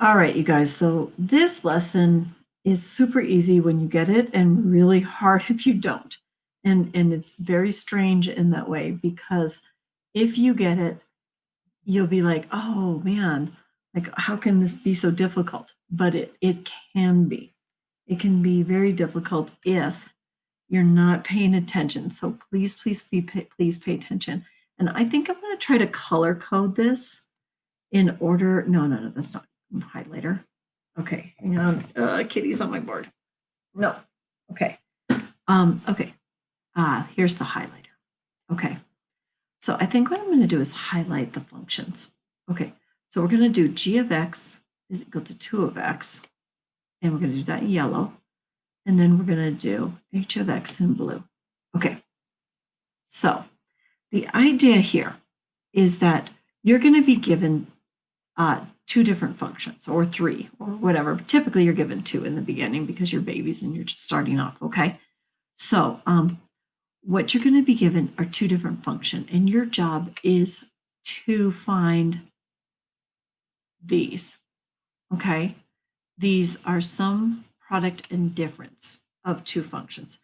All right, you guys. So this lesson is super easy when you get it and really hard if you don't. And it's very strange in that way because if you get it, you'll be like, oh man, like how can this be so difficult? But it can be. It can be very difficult if you're not paying attention. So please pay attention. And I think I'm going to try to color code this in order. No, that's not highlighter. Okay, hang on. Kitty's on my board. No. Okay. Okay. Here's the highlighter. Okay. So I think what I'm going to do is highlight the functions. Okay. So we're going to do g of x is equal to 2 of x. And we're going to do that in yellow. And then we're going to do h of x in blue. Okay. So the idea here is that you're going to be given two different functions or three or whatever. Typically you're given two in the beginning because you're babies and you're just starting off, okay? So what you're going to be given are two different functions, and your job is to find these, okay? These are sum, product, and difference of two functions.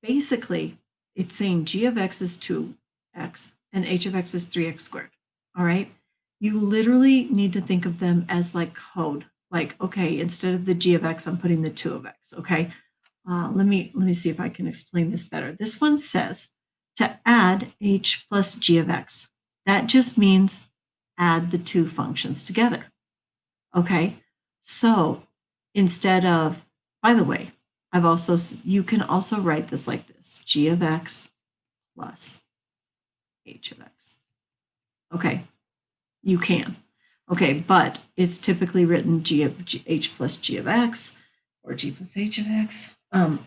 Basically, it's saying g of x is 2x and h of x is 3x squared, all right? You literally need to think of them as like code. Like, okay, instead of the g of x, I'm putting the 2 of x, okay? Let me see if I can explain this better. This one says to add h plus g of x. That just means add the two functions together, okay? So instead of, by the way, you can also write this like this, g of x plus h of x. Okay, you can. Okay, but it's typically written h plus g of x or g plus h of x.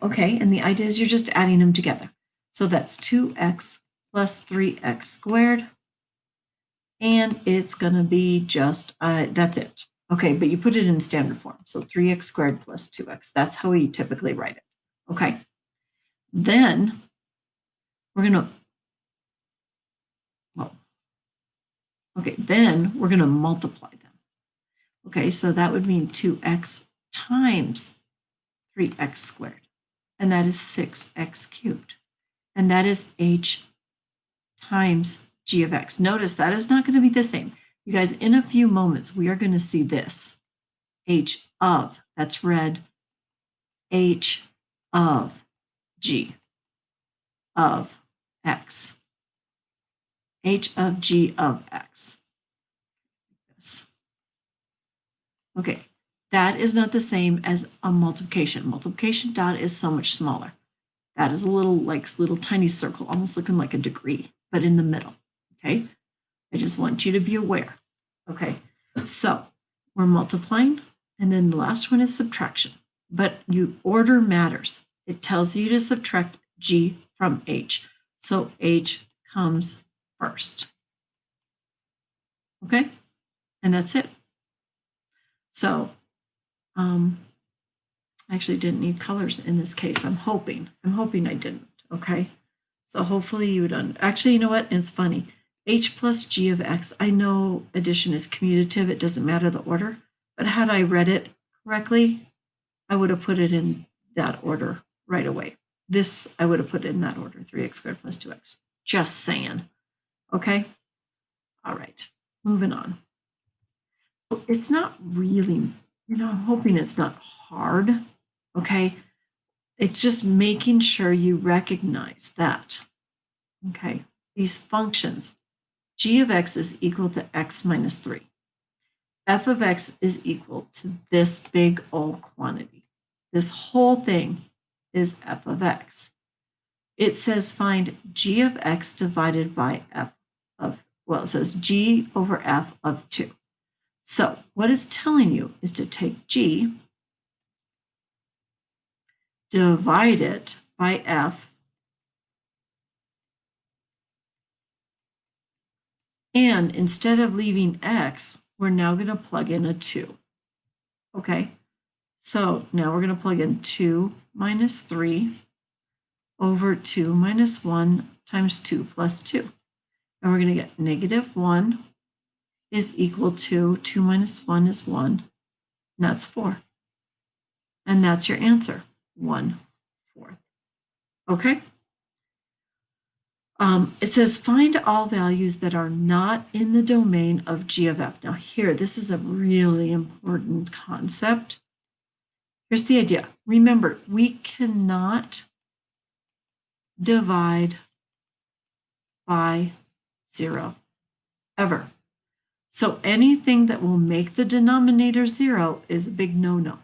Okay, and the idea is you're just adding them together. So that's 2x plus 3x squared. And it's going to be just, that's it. Okay, but you put it in standard form. So 3x squared plus 2x. That's how we typically write it. Okay. Then we're going to, then we're going to multiply them. Okay, so that would mean 2x times 3x squared. And that is 6x cubed. And that is h times g of x. Notice that is not going to be the same. You guys, in a few moments, we are going to see this. H of, that's red, h of g of x. H of g of x. Okay, that is not the same as a multiplication. Multiplication dot is so much smaller. That is a little tiny circle, almost looking like a degree, but in the middle. Okay, I just want you to be aware. Okay, so we're multiplying, and then the last one is subtraction. But order matters. It tells you to subtract g from h. So h comes first. Okay, and that's it. So I actually didn't need colors in this case. I'm hoping I didn't. Okay, so hopefully you would actually, you know what? It's funny. H plus g of x. I know addition is commutative. It doesn't matter the order. But had I read it correctly, I would have put it in that order right away. This, I would have put it in that order, 3x squared plus 2x. Just saying. Okay? All right. Moving on. It's not really, I'm hoping it's not hard. Okay? It's just making sure you recognize that. Okay? These functions, g of x is equal to x minus 3. F of x is equal to this big old quantity. This whole thing is f of x. It says find g of x divided by f of, well, it says g over f of 2. So what it's telling you is to take g, divide it by f, and instead of leaving x, we're now going to plug in a 2. Okay, so now we're going to plug in 2 minus 3 over 2 minus 1 times 2 plus 2. And we're going to get negative 1 is equal to 2 minus 1 is 1. And that's 4. And that's your answer, 1/4. Okay? It says find all values that are not in the domain of g of f. Now here, this is a really important concept. Here's the idea. Remember, we cannot divide by 0 ever. So anything that will make the denominator 0 is a big no-no.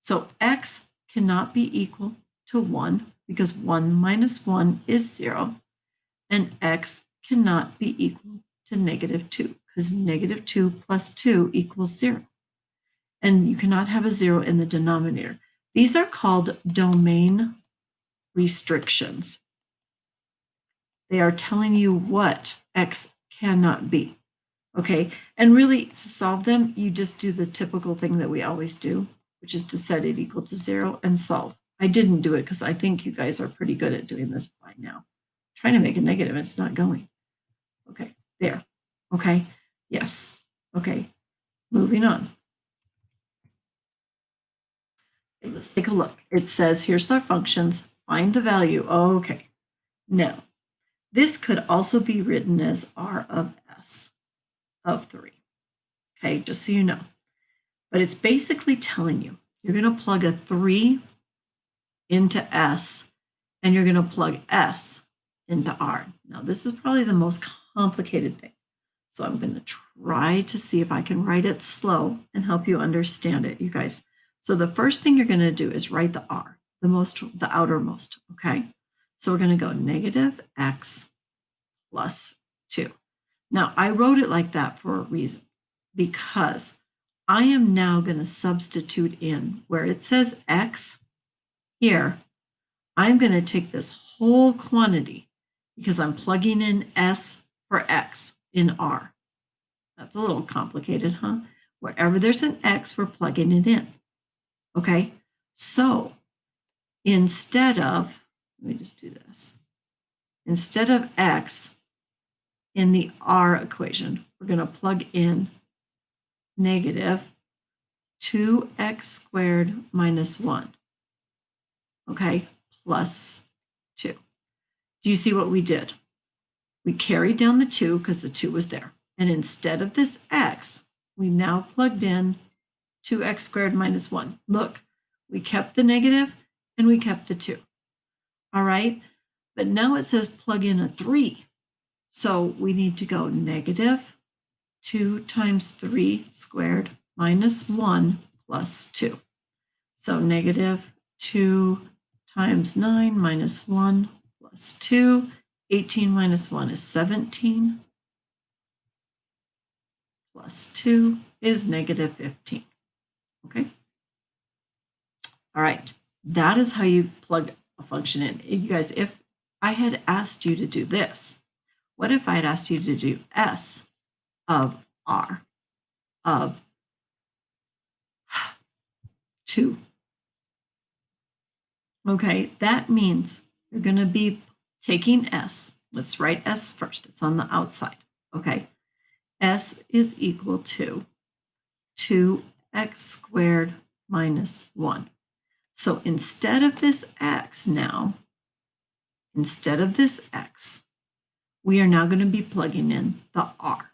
So x cannot be equal to 1 because 1 minus 1 is 0. And x cannot be equal to -2 because -2 plus 2 equals 0. And you cannot have a 0 in the denominator. These are called domain restrictions. They are telling you what x cannot be. Okay, and really to solve them, you just do the typical thing that we always do, which is to set it equal to 0 and solve. I didn't do it because I think you guys are pretty good at doing this by now. Trying to make a negative, it's not going. Okay, there. Okay, yes. Okay, moving on. Okay, let's take a look. It says, here's our functions. Find the value. Okay, now this could also be written as r of s of 3. Okay, just so you know. But it's basically telling you, you're going to plug a 3 into s, and you're going to plug s into r. Now, this is probably the most complicated thing. So I'm going to try to see if I can write it slow and help you understand it, you guys. So the first thing you're going to do is write the r, the outermost, okay? So we're going to go negative x plus 2. Now, I wrote it like that for a reason, because I am now going to substitute in where it says x here. I'm going to take this whole quantity because I'm plugging in s for x in r. That's a little complicated, huh? Wherever there's an x, we're plugging it in. Okay, so instead of, let me just do this. Instead of x in the r equation, we're going to plug in negative 2x squared minus 1. Okay, plus 2. Do you see what we did? We carried down the 2 because the 2 was there. And instead of this x, we now plugged in 2x squared minus 1. Look, we kept the negative and we kept the 2. All right, but now it says plug in a 3. So we need to go negative 2 times 3 squared minus 1 plus 2. So negative 2 times 9 minus 1 plus 2. 18 minus 1 is 17. Plus 2 is negative 15. Okay? All right. That is how you plug a function in. You guys, if I had asked you to do this, what if I had asked you to do s of r of 2? Okay, that means you're going to be taking s. Let's write s first. It's on the outside. Okay. S is equal to 2x squared minus 1. So instead of this x now, instead of this x, we are now going to be plugging in the r.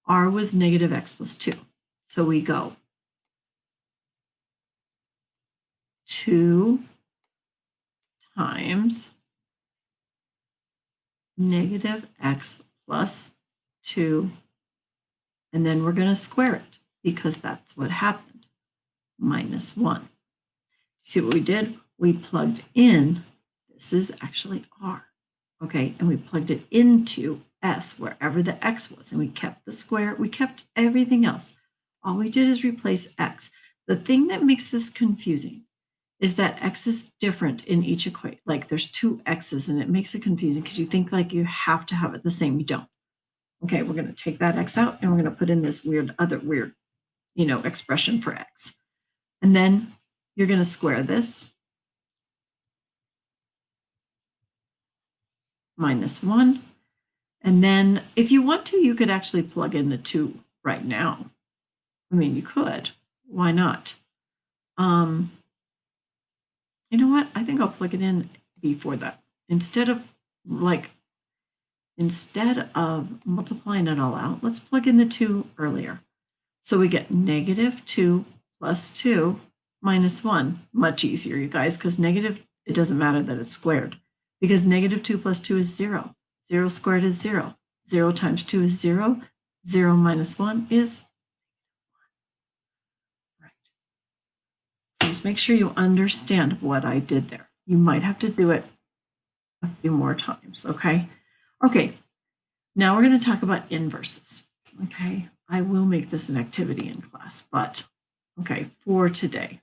R was negative x plus 2. So we go 2 times negative x plus 2, and then we're going to square it because that's what happened, minus 1. See what we did? We plugged in, this is actually r, okay, and we plugged it into s wherever the x was, and we kept the square, we kept everything else. All we did is replace x. The thing that makes this confusing is that x is different in each equation. Like there's 2 x's, and it makes it confusing because you think like you have to have it the same. You don't. Okay, we're going to take that x out, and we're going to put in this other weird, expression for x. And then you're going to square this. Minus 1. And then if you want to, you could actually plug in the 2 right now. I mean, you could. why not? You know what? I think I'll plug it in before that. Instead of multiplying it all out, let's plug in the 2 earlier. So we get -2 plus 2 minus 1. Much easier, you guys, because negative, it doesn't matter that it's squared, because -2 plus 2 is 0. 0 squared is 0. 0 times 2 is 0. 0 minus 1 is 1. Right. Please make sure you understand what I did there. You might have to do it a few more times, okay? Okay, now we're going to talk about inverses, okay? I will make this an activity in class, but okay, for today.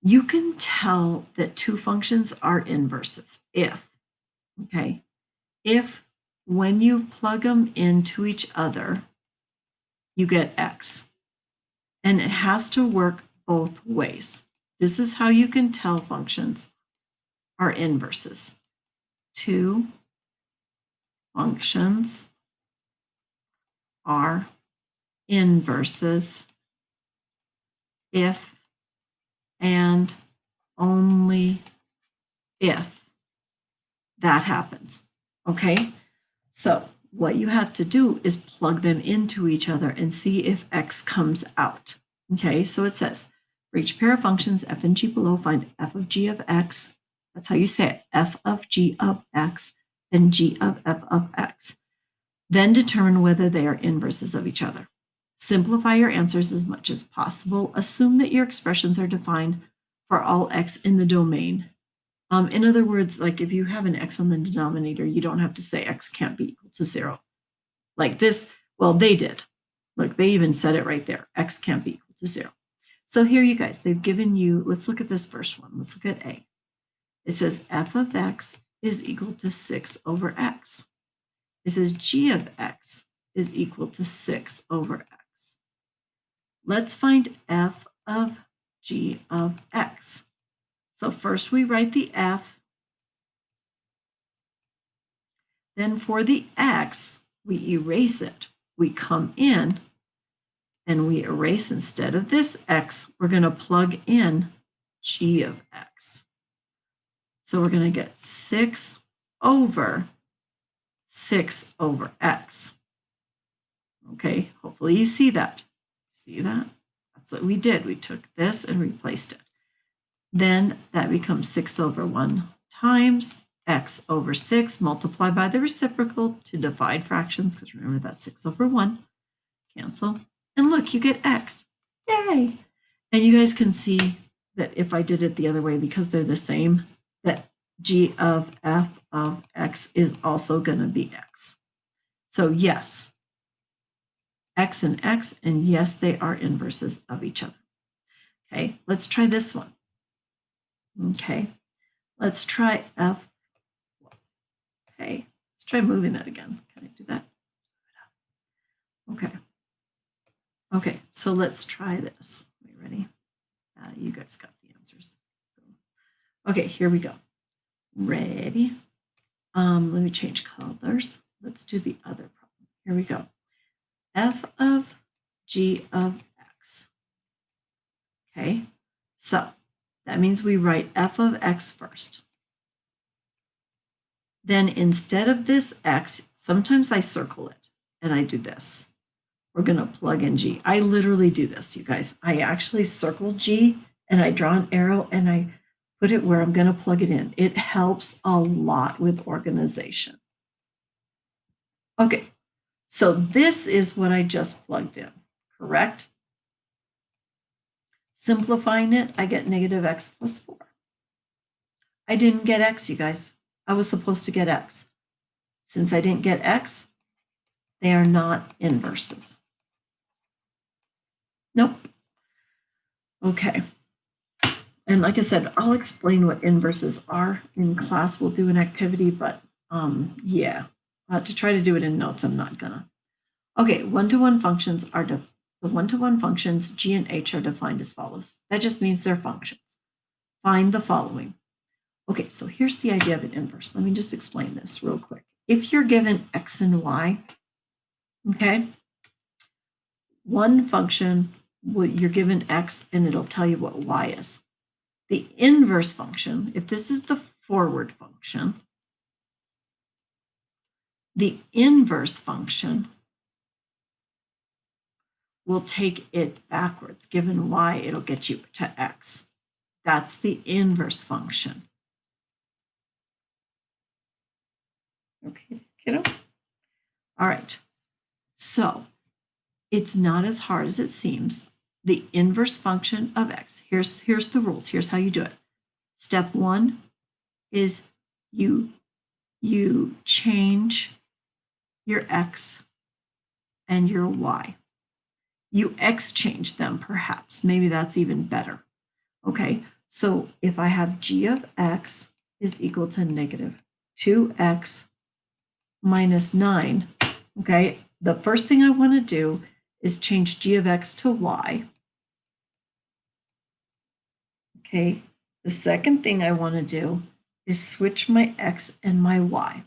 You can tell that two functions are inverses if when you plug them into each other, you get x. And it has to work both ways. This is how you can tell functions are inverses. Two functions are inverses if and only if that happens. Okay? So what you have to do is plug them into each other and see if x comes out. Okay, so it says, for each pair of functions f and g below, find f of g of x. That's how you say it, f of g of x and g of f of x. Then determine whether they are inverses of each other. Simplify your answers as much as possible. Assume that your expressions are defined for all x in the domain. In other words, like if you have an x on the denominator, you don't have to say x can't be equal to 0. Like this, well, they did. Look, they even said it right there. X can't be equal to 0. So here you guys, they've given you, let's look at this first one. Let's look at A. It says f of x is equal to 6 over x. It says g of x is equal to 6 over x. Let's find f of g of x. So first we write the f. Then for the x, we erase it. We come in and we erase, instead of this x, we're going to plug in g of x. So we're going to get 6 over x. Okay, hopefully you see that. See that? That's what we did. We took this and replaced it. Then that becomes 6 over 1 times x over 6, multiply by the reciprocal to divide fractions, because remember that's 6 over 1. Cancel. And look, you get x. Yay! And you guys can see that if I did it the other way, because they're the same, that g of f of x is also going to be x. So yes, x, and yes, they are inverses of each other. Okay, let's try this one. Okay, let's try f. Okay, let's try moving that again. Can I do that? Okay. Okay, so let's try this. Are you ready? You guys got the answers. Okay, here we go. Ready? Let me change colors. Let's do the other problem. Here we go. F of g of x. Okay, so that means we write f of x first. Then instead of this x, sometimes I circle it and I do this. We're going to plug in g. I literally do this, you guys. I actually circle g and I draw an arrow and I put it where I'm going to plug it in. It helps a lot with organization. Okay, so this is what I just plugged in, correct? Simplifying it, I get negative x plus 4. I didn't get x, you guys. I was supposed to get x. Since I didn't get x, they are not inverses. Nope. Okay. And like I said, I'll explain what inverses are in class. We'll do an activity, but yeah, to try to do it in notes, I'm not gonna. Okay, one-to-one functions are the one-to-one functions g and h are defined as follows. That just means they're functions. Find the following. Okay, so here's the idea of an inverse. Let me just explain this real quick. If you're given x and y, okay, one function well, you're given x and it'll tell you what y is. The inverse function, if this is the forward function, the inverse function will take it backwards. Given y, it'll get you to x. That's the inverse function. Okay, kiddo? All right. So it's not as hard as it seems. The inverse function of x. Here's the rules. Here's how you do it. Step one is you change your x and your y. You exchange them, perhaps. Maybe that's even better. Okay, so if I have g of x is equal to negative 2x minus 9, okay, the first thing I want to do is change g of x to y. Okay, the second thing I want to do is switch my x and my y.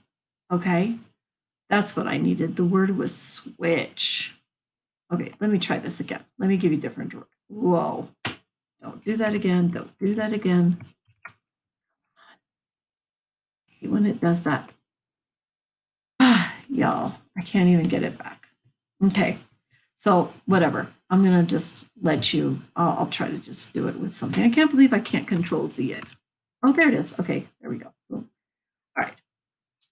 Okay, that's what I needed. The word was switch. Okay, let me try this again. Let me give you different. Whoa, don't do that again. Don't do that again. I hate when it does that. Y'all, I can't even get it back. Okay, so whatever. I'm going to just let you, I'll try to just do it with something. I can't believe I can't control Z it. Oh, there it is. Okay, there we go. Cool. All right.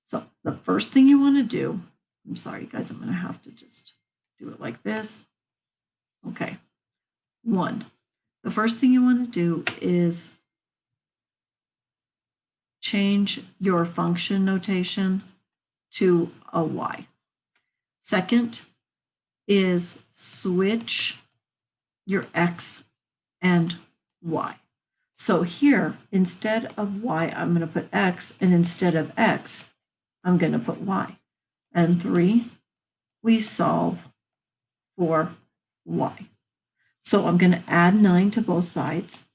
So the first thing you want to do, I'm sorry, guys, I'm going to have to just do it like this. Okay. One, the first thing you want to do is change your function notation to a y. Second is switch your x and y. So here, instead of y, I'm going to put x, and instead of x, I'm going to put y. And 3, we solve for y. So I'm going to add 9 to both sides.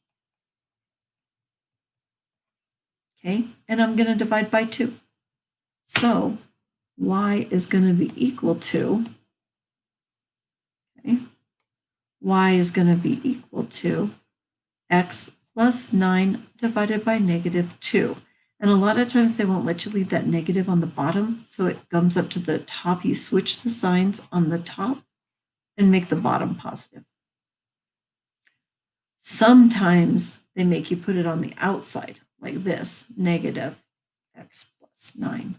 Okay, and I'm going to divide by 2. So y is going to be equal to, okay, y is going to be equal to x plus 9 divided by negative 2. And a lot of times they won't let you leave that negative on the bottom, so it comes up to the top. You switch the signs on the top and make the bottom positive. Sometimes they make you put it on the outside, like this, negative x plus 9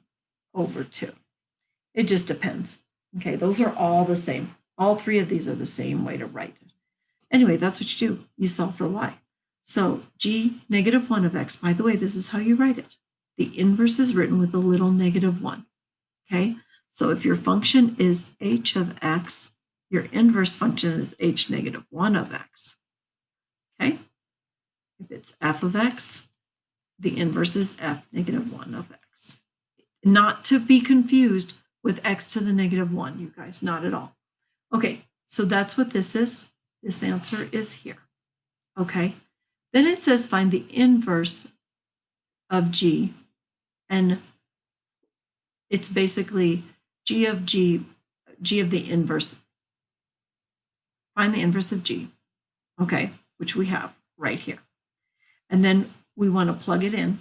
over 2. It just depends. Okay, those are all the same. All 3 of these are the same way to write it. Anyway, that's what you do. You solve for y. So g negative 1 of x, by the way, this is how you write it. The inverse is written with a little negative 1. Okay, so if your function is h of x, your inverse function is h negative 1 of x. Okay, if it's f of x, the inverse is f negative 1 of x. Not to be confused with x to the negative 1, you guys, not at all. Okay, so that's what this is. This answer is here. Okay, then it says find the inverse of g, and it's basically g of the inverse. Find the inverse of g, okay, which we have right here. And then we want to plug it in,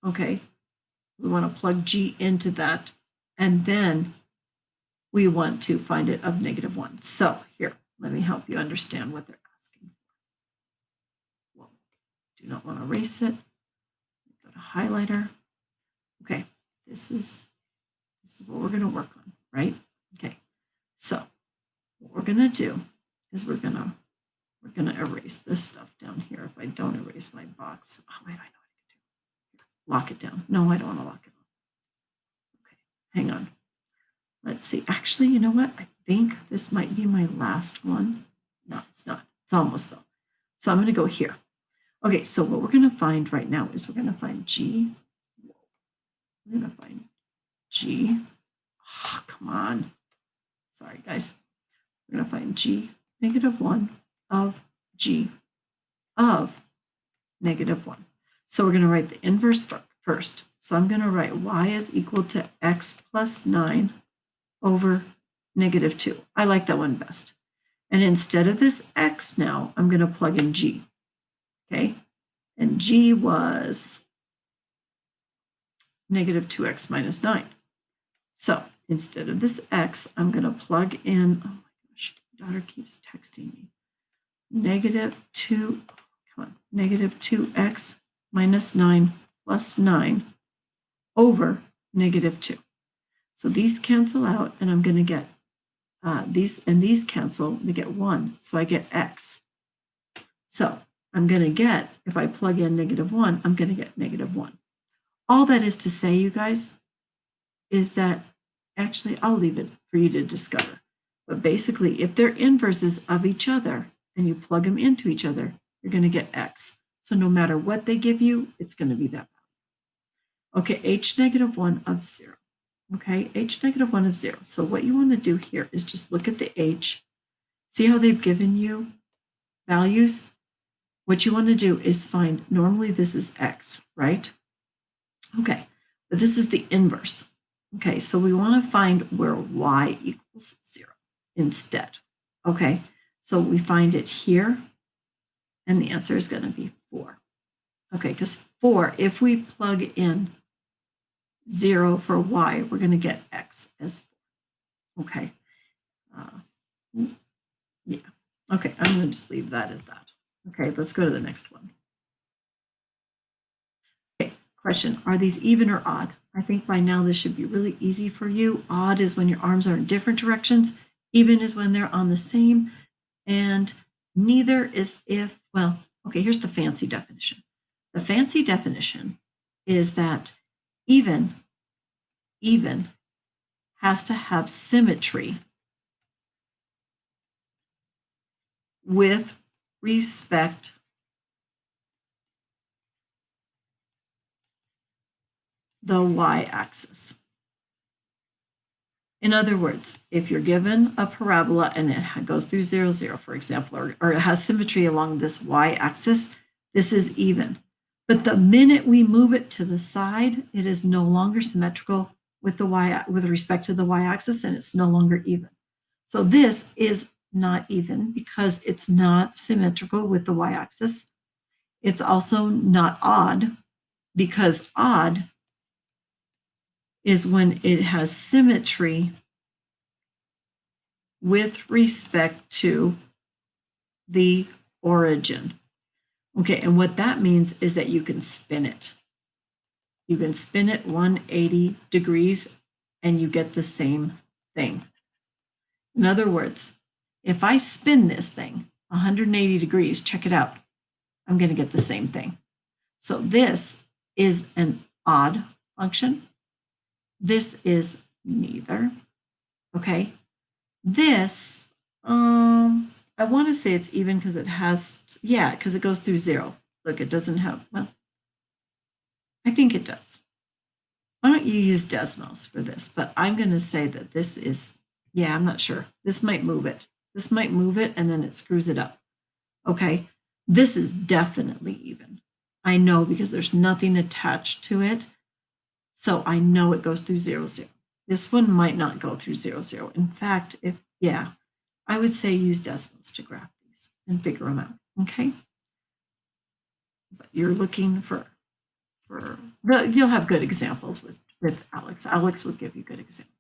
okay? We want to plug g into that, and then we want to find it of negative 1. So here, let me help you understand what they're asking. Well, do not want to erase it. Go to highlighter. Okay, this is what we're going to work on, right? Okay, so what we're going to do is we're going to erase this stuff down here. If I don't erase my box, oh wait, I know what I can do. Lock it down. No, I don't want to lock it on. Okay, hang on. Let's see. Actually, you know what? I think this might be my last one. No, it's not. It's almost though. So I'm going to go here. Okay, so what we're going to find right now is we're going to find g. We're going to find g. Oh, come on. Sorry, guys. We're going to find g negative 1 of g of negative 1. So we're going to write the inverse first. So I'm going to write y is equal to x plus 9 over negative 2. I like that one best. And instead of this x now, I'm going to plug in g. Okay. And g was negative 2x minus 9. So instead of this x, I'm going to plug in, oh my gosh, my daughter keeps texting me, negative 2x minus 9 plus 9 over negative 2. So these cancel out, and I'm going to get these and these cancel to get 1. So I get x. So I'm going to get, if I plug in negative 1, I'm going to get negative 1. All that is to say, you guys, is that actually I'll leave it for you to discover. But basically, if they're inverses of each other and you plug them into each other, you're going to get x. So no matter what they give you, it's going to be that value. Okay, h negative 1 of 0. Okay, h negative 1 of 0. So what you want to do here is just look at the h. See how they've given you values? What you want to do is find, normally this is x, right? Okay, but this is the inverse. Okay, so we want to find where y equals 0 instead. Okay, so we find it here, and the answer is going to be 4. Okay, because 4, if we plug in 0 for y, we're going to get x as 4. Okay. Yeah. Okay, I'm going to just leave that as that. Okay, let's go to the next one. Okay, question, are these even or odd? I think by now this should be really easy for you. Odd is when your arms are in different directions. Even is when they're on the same. And neither is if, well, okay, here's the fancy definition. The fancy definition is that even has to have symmetry with respect the y-axis. In other words, if you're given a parabola and it goes through 0, 0, for example, or it has symmetry along this y-axis, this is even. But the minute we move it to the side, it is no longer symmetrical with respect to the y-axis, and it's no longer even. So this is not even because it's not symmetrical with the y-axis. It's also not odd because odd is when it has symmetry with respect to the origin. Okay, and what that means is that you can spin it. You can spin it 180 degrees and you get the same thing. In other words, if I spin this thing 180 degrees, check it out, I'm going to get the same thing. So this is an odd function. This is neither. Okay. This, I want to say it's even because it has, yeah, because it goes through 0. Look, it doesn't have, well, I think it does. Why don't you use Desmos for this? But I'm going to say that this is, yeah, I'm not sure. This might move it. This might move it and then it screws it up. Okay. This is definitely even. I know because there's nothing attached to it. So I know it goes through 0, 0. This one might not go through 0, 0. In fact, I would say use Desmos to graph these and figure them out. Okay. But you're looking you'll have good examples with Alex. Alex will give you good examples.